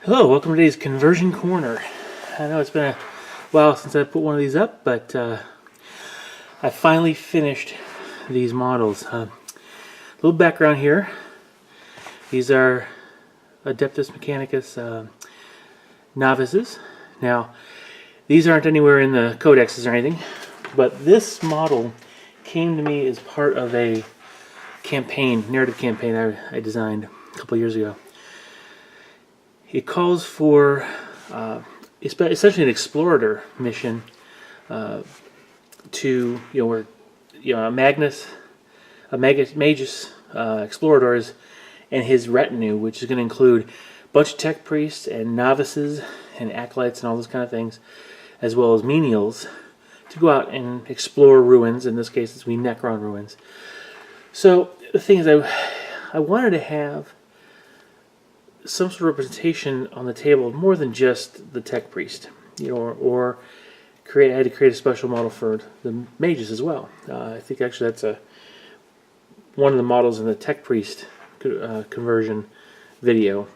Hello, welcome to today's Conversion Corner. I know it's been a while since I put one of these up, but I finally finished these models. A little background here. These are Adeptus Mechanicus Novices. Now, these aren't anywhere in the codexes or anything, but this model came to me as part of a campaign, narrative campaign I designed a couple years ago. It calls for essentially an Explorator mission to, where a Magus Explorators and his retinue, which is going to include a bunch of tech priests and novices and acolytes and all those kind of things, as well as menials, to go out and explore ruins. In this case, it's Necron ruins. So the thing is, I wanted to have some sort of representation on the table of more than just the tech priest, or I had to create a special model for the mages as well. I think actually that's one of the models in the tech priest conversion video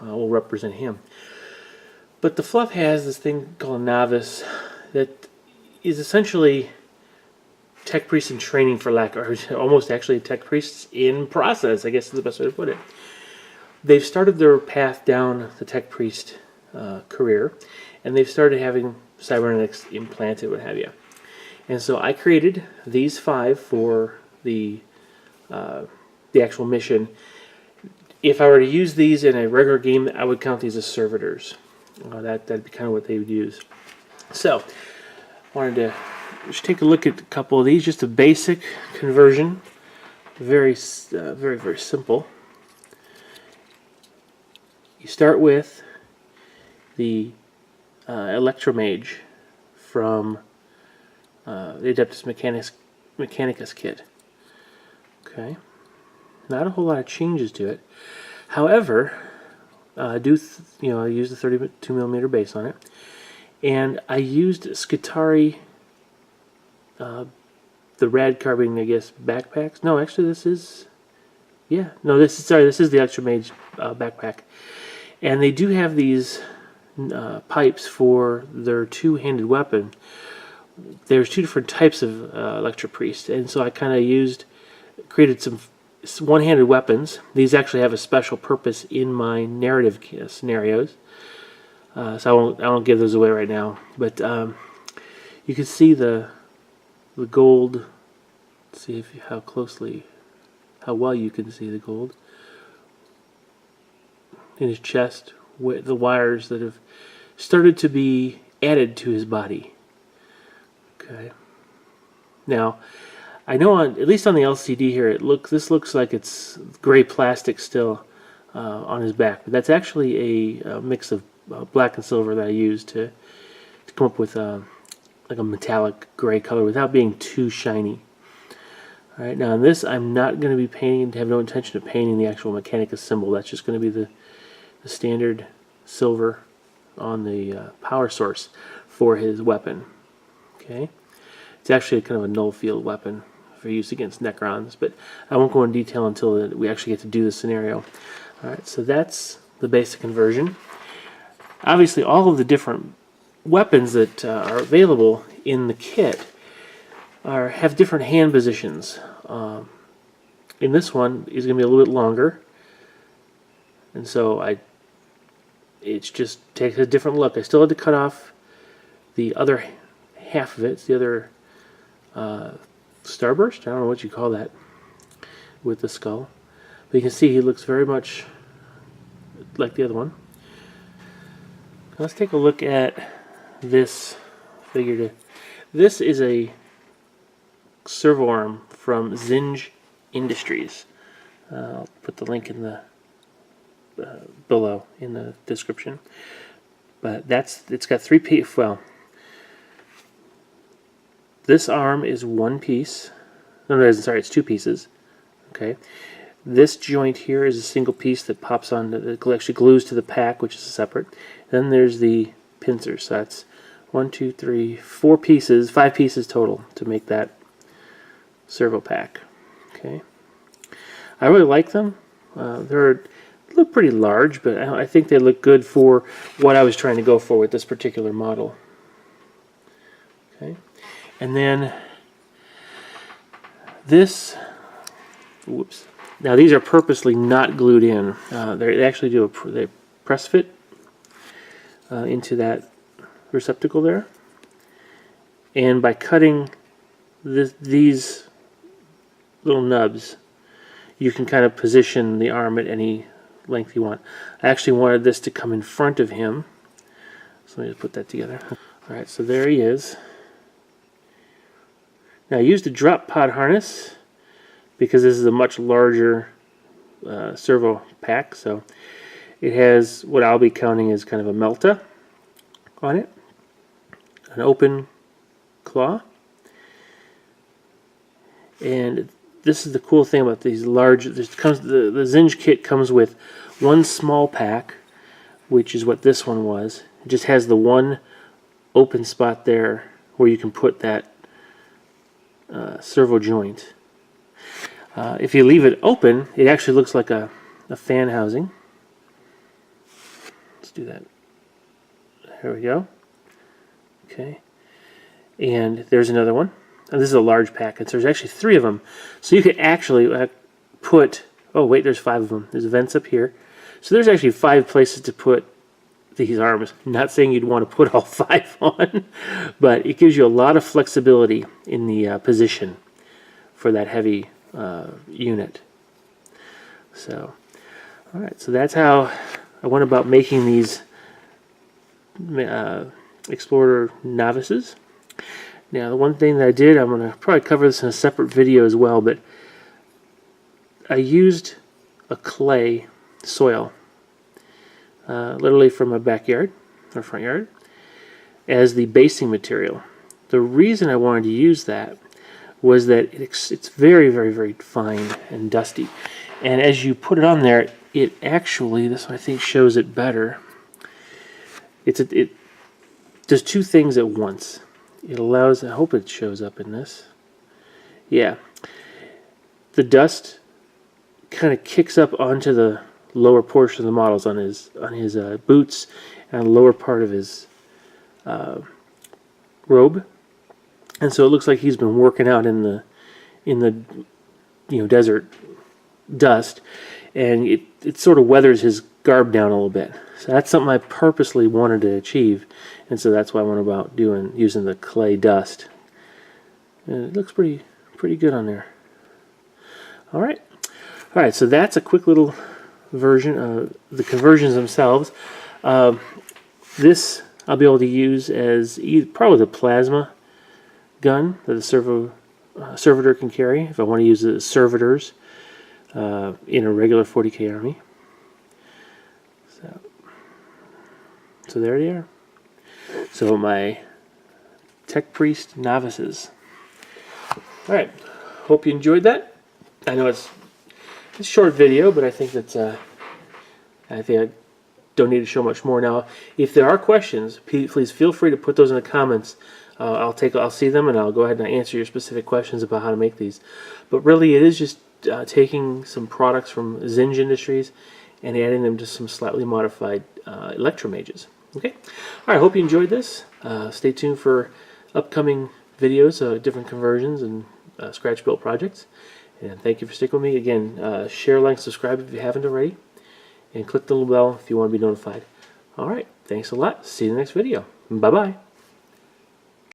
will represent him. But the fluff has this thing called a novice that is essentially tech priest in training, for lack, or almost actually tech priests in process, I guess is the best way to put it. They've started their path down the tech priest career, and they've started having cybernetics implanted, what have you. And so I created these 5 for the actual mission. If I were to use these in a regular game, I would count these as servitors. That'd be kind of what they would use. So I wanted to just take a look at a couple of these, just a basic conversion, very, very simple. You start with the Electromage from the Adeptus Mechanicus kit. Okay, not a whole lot of changes to it. However, I used the 32mm base on it, and I used Skitarii, the rad carbine, I guess, backpacks. No, actually, this is the Electromage backpack. And they do have these pipes for their two-handed weapon. There's 2 different types of Electropriest, and so I kind of created some one-handed weapons. These actually have a special purpose in my narrative scenarios, so I won't give those away right now. But you can see the gold. Let's see how well you can see the gold in his chest, with the wires that have started to be added to his body. Okay. Now, I know at least on the LCD here, this looks like it's gray plastic still on his back, but that's actually a mix of black and silver that I used to come up with like a metallic gray color without being too shiny. All right. Now, on this, I'm not going to be painting. Have no intention of painting the actual Mechanicus symbol. That's just going to be the standard silver on the power source for his weapon. Okay, it's actually kind of a null field weapon for use against Necrons, but I won't go in detail until we actually get to do the scenario. Alright, so that's the basic conversion. Obviously, all of the different weapons that are available in the kit have different hand positions. In this one, is going to be a little bit longer, and so it just takes a different look. I still had to cut off the other half of it. It's the other starburst? I don't know what you call that with the skull. But you can see he looks very much like the other one. Let's take a look at this figure. This is a servo arm from Zinj Industries. I'll put the link in the below in the description. But it's got 3 pieces. Well, this arm is 1 piece. No, sorry, it's 2 pieces. Okay. This joint here is a single piece that pops on, that actually glues to the pack, which is separate. Then there's the pincer. So that's 1, 2, 3, 4 pieces, 5 pieces total to make that servo pack. Okay. I really like them. They're look pretty large, but I think they look good for what I was trying to go for with this particular model. Okay, and then this, whoops. Now these are purposely not glued in. They actually do they press fit into that receptacle there, and by cutting these little nubs, you can kind of position the arm at any length you want. I actually wanted this to come in front of him, so let me just put that together. Alright, so there he is. Now I used a drop pod harness because this is a much larger servo pack, so it has what I'll be counting as kind of a melta on it, an open claw, and this is the cool thing about these large. The Zinj kit comes with one small pack, which is what this one was. It just has the one open spot there where you can put that servo joint. If you leave it open, it actually looks like a fan housing. Let's do that. There we go. Okay. And there's another one. And this is a large package. So there's actually 3 of them. So you could actually put, oh wait, there's 5 of them. There's vents up here. So there's actually 5 places to put these arms. I'm not saying you'd want to put all 5 on, but it gives you a lot of flexibility in the position for that heavy unit. So, alright, so that's how I went about making these Explorator Novices. Now, the one thing that I did, I'm going to probably cover this in a separate video as well, but I used a clay soil, literally from my backyard, or front yard, as the basing material. The reason I wanted to use that was that it's very, very, very fine and dusty. And as you put it on there, it actually, this I think shows it better, it does 2 things at once. It allows, I hope it shows up in this. Yeah. The dust kind of kicks up onto the lower portion of the models on his boots and the lower part of his robe. And so it looks like he's been working out in the desert dust, and it sort of weathers his garb down a little bit. So that's something I purposely wanted to achieve, and so that's why I went about using the clay dust. And it looks pretty good on there. All right, so that's a quick little version of the conversions themselves. This I'll be able to use as probably the plasma gun that the servitor can carry if I want to use the servitors in a regular 40K army. So there they are. So my Techpriest Novices. Alright, hope you enjoyed that. I know it's a short video, but I think that's I don't need to show much more now. If there are questions, please feel free to put those in the comments. I'll see them and I'll go ahead and answer your specific questions about how to make these. But really, it is just taking some products from Zinj Industries and adding them to some slightly modified electromages. Okay. All right. Hope you enjoyed this. Stay tuned for upcoming videos of different conversions and scratch built projects. And thank you for sticking with me. Again, share, like, subscribe if you haven't already, and click the little bell if you want to be notified. All right. Thanks a lot. See you in the next video. Bye bye.